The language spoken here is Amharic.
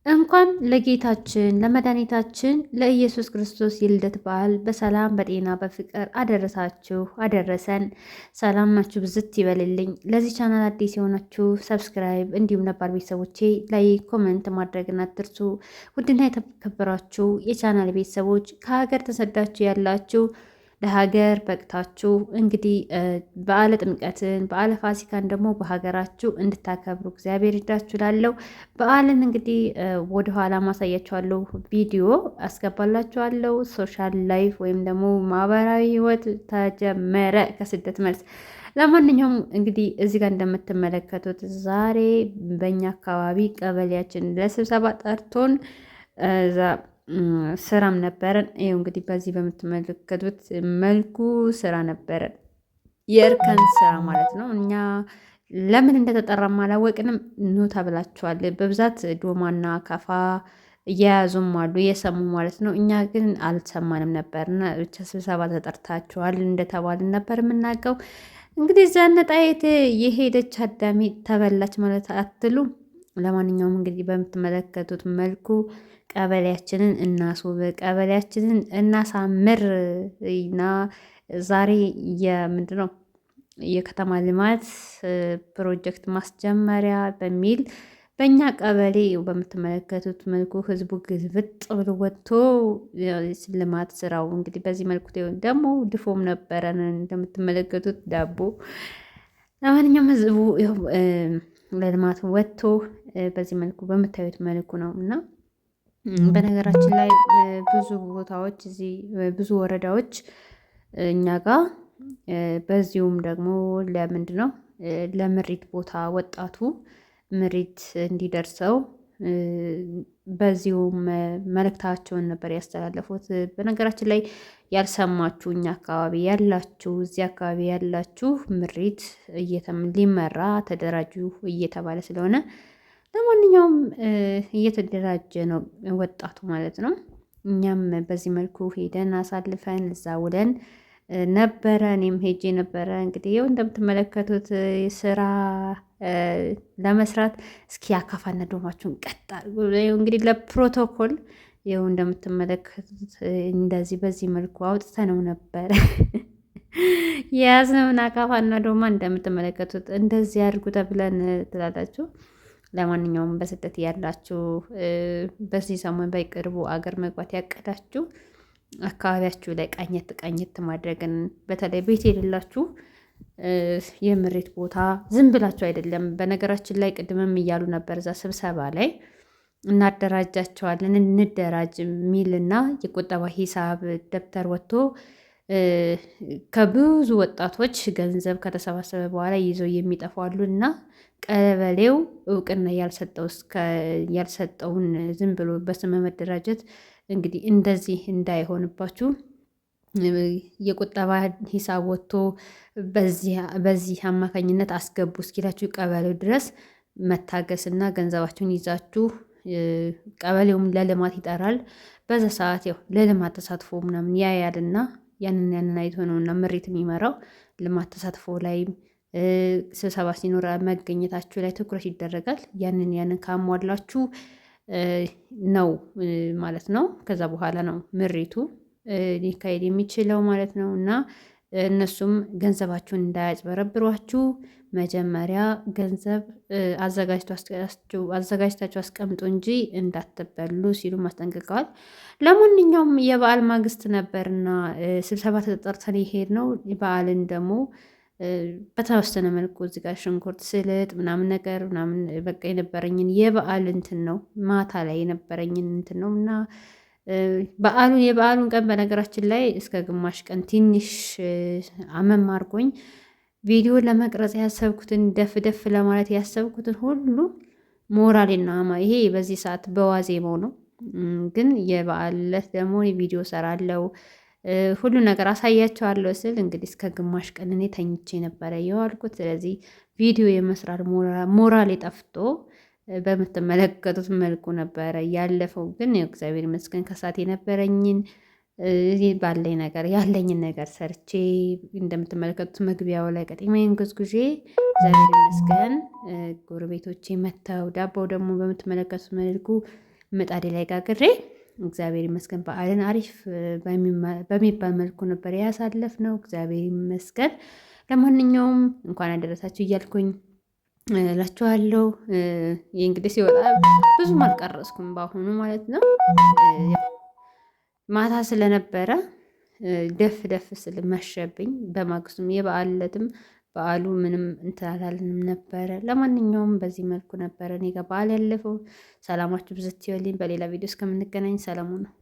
እንኳን ለጌታችን ለመድኃኒታችን ለኢየሱስ ክርስቶስ የልደት በዓል በሰላም በጤና በፍቅር አደረሳችሁ አደረሰን። ሰላማችሁ ብዝት ይበልልኝ። ለዚህ ቻናል አዲስ የሆናችሁ ሰብስክራይብ፣ እንዲሁም ነባር ቤተሰቦቼ ላይ ኮመንት ማድረግን አትርሱ። ውድና የተከበራችሁ የቻናል ቤተሰቦች ከሀገር ተሰዳችሁ ያላችሁ ለሀገር በቅታችሁ እንግዲህ በዓለ ጥምቀትን በዓለ ፋሲካን ደግሞ በሀገራችሁ እንድታከብሩ እግዚአብሔር ይርዳችሁ። ላለው በዓልን እንግዲህ ወደኋላ ማሳያችኋለሁ፣ ቪዲዮ አስገባላችኋለሁ። ሶሻል ላይፍ ወይም ደግሞ ማህበራዊ ህይወት ተጀመረ ከስደት መልስ። ለማንኛውም እንግዲህ እዚህ ጋር እንደምትመለከቱት ዛሬ በእኛ አካባቢ ቀበሌያችን ለስብሰባ ጠርቶን ስራም ነበረን። ይኸው እንግዲህ በዚህ በምትመለከቱት መልኩ ስራ ነበረን፣ የእርከን ስራ ማለት ነው። እኛ ለምን እንደተጠራም አላወቅንም። ኑ ተብላችኋል። በብዛት ዶማና ካፋ እየያዙም አሉ እየሰሙ ማለት ነው። እኛ ግን አልሰማንም ነበርና ብቻ ስብሰባ ተጠርታችኋል እንደተባልን ነበር የምናውቀው። እንግዲህ እዚያ ነጣየት የሄደች አዳሚ ተበላች ማለት አትሉ። ለማንኛውም እንግዲህ በምትመለከቱት መልኩ ቀበሌያችንን እናስውብ፣ ቀበሌያችንን እናሳምር እና ዛሬ የምንድን ነው የከተማ ልማት ፕሮጀክት ማስጀመሪያ በሚል በእኛ ቀበሌ በምትመለከቱት መልኩ ህዝቡ ግልብጥ ብሎ ወጥቶ ልማት ስራው እንግዲህ በዚህ መልኩ ደግሞ ድፎም ነበረን እንደምትመለከቱት ዳቦ። ለማንኛውም ህዝቡ ለልማት ወጥቶ በዚህ መልኩ በምታዩት መልኩ ነው እና በነገራችን ላይ ብዙ ቦታዎች እዚህ ብዙ ወረዳዎች እኛ ጋር በዚሁም ደግሞ ለምንድን ነው ለምሪት ቦታ ወጣቱ ምሪት እንዲደርሰው በዚሁም መልእክታቸውን ነበር ያስተላለፉት። በነገራችን ላይ ያልሰማችሁ እኛ አካባቢ ያላችሁ እዚህ አካባቢ ያላችሁ ምሪት ሊመራ ተደራጁ እየተባለ ስለሆነ ለማንኛውም እየተደራጀ ነው ወጣቱ ማለት ነው። እኛም በዚህ መልኩ ሄደን አሳልፈን እዛ ውለን ነበረ። እኔም ሄጄ ነበረ። እንግዲህ ይኸው እንደምትመለከቱት ስራ ለመስራት እስኪ አካፋና ዶማችሁን ቀጥ እንግዲህ ለፕሮቶኮል ይኸው እንደምትመለከቱት እንደዚህ በዚህ መልኩ አውጥተነው ነበረ የያዝነውን አካፋና ዶማ እንደምትመለከቱት እንደዚህ አድርጉ ተብለን ትላላችሁ። ለማንኛውም በስደት ያላችሁ በዚህ ሰሞን በቅርቡ አገር መግባት ያቀዳችሁ አካባቢያችሁ ላይ ቃኘት ቃኘት ማድረግን በተለይ ቤት የሌላችሁ የምሬት ቦታ ዝም ብላችሁ አይደለም። በነገራችን ላይ ቅድምም እያሉ ነበር እዛ ስብሰባ ላይ እናደራጃቸዋለን እንደራጅ የሚልና የቁጠባ ሂሳብ ደብተር ወጥቶ ከብዙ ወጣቶች ገንዘብ ከተሰባሰበ በኋላ ይዘው የሚጠፉ አሉ እና ቀበሌው እውቅና ያልሰጠውን ዝም ብሎ በስመ መደራጀት እንግዲህ እንደዚህ እንዳይሆንባችሁ የቁጠባ ሂሳብ ወጥቶ በዚህ አማካኝነት አስገቡ እስኪላችሁ ቀበሌው ድረስ መታገስና ገንዘባችሁን ይዛችሁ ቀበሌውም ለልማት ይጠራል። በዛ ሰዓት ያው ለልማት ተሳትፎ ምናምን ያያልና ያንን አይቶ ነውና ምሪት የሚመራው ልማት ተሳትፎ ላይ ስብሰባ ሲኖር መገኘታችሁ ላይ ትኩረት ይደረጋል። ያንን ካሟላችሁ ነው ማለት ነው። ከዛ በኋላ ነው ምሪቱ ሊካሄድ የሚችለው ማለት ነው። እና እነሱም ገንዘባችሁን እንዳያጭበረብሯችሁ መጀመሪያ ገንዘብ አዘጋጅታችሁ አስቀምጡ እንጂ እንዳትበሉ ሲሉ አስጠንቅቀዋል። ለማንኛውም የበዓል ማግስት ነበርና ስብሰባ ተጠርተን ይሄድ ነው። በዓልን ደግሞ በተወሰነ መልኩ እዚህ ጋር ሽንኩርት ስልጥ ምናምን ነገር ምናምን በቃ የነበረኝን የበዓል እንትን ነው ማታ ላይ የነበረኝን እንትን ነው እና የበዓሉን ቀን በነገራችን ላይ እስከ ግማሽ ቀን ትንሽ አመም አድርጎኝ ቪዲዮ ለመቅረጽ ያሰብኩትን ደፍ ለማለት ያሰብኩትን ሁሉ ሞራሌና ይሄ በዚህ ሰዓት በዋዜማው ነው። ግን የበዓል ዕለት ደግሞ ቪዲዮ ሰራለው ሁሉ ነገር አሳያቸዋለሁ ስል እንግዲህ እስከ ግማሽ ቀን እኔ ተኝቼ ነበረ የዋልኩት። ስለዚህ ቪዲዮ የመስራት ሞራል ጠፍቶ በምትመለከቱት መልኩ ነበረ ያለፈው። ግን እግዚአብሔር ይመስገን ከሳት የነበረኝን ባለኝ ነገር ያለኝን ነገር ሰርቼ እንደምትመለከቱት መግቢያው ላይ ቀጤማዬን ጉዝጉዤ እግዚአብሔር ይመስገን ጎረቤቶቼ መተው ዳቦው ደግሞ በምትመለከቱት መልኩ ምጣዴ ላይ ጋግሬ እግዚአብሔር ይመስገን በዓልን አሪፍ በሚባል መልኩ ነበር ያሳለፍነው። እግዚአብሔር ይመስገን። ለማንኛውም እንኳን አደረሳችሁ እያልኩኝ እላችኋለሁ። ይህ እንግዲህ ሲወጣ ብዙም አልቀረጽኩም በአሁኑ ማለት ነው። ማታ ስለነበረ ደፍ ደፍ ስል መሸብኝ። በማግስቱም የበዓል ዕለትም በዓሉ ምንም እንትን አላልንም ነበረ። ለማንኛውም በዚህ መልኩ ነበረ እኔ ጋር በዓል ያለፈው። ሰላማችሁ ብዝት ይበልኝ። በሌላ ቪዲዮ እስከምንገናኝ ሰላሙ ነው።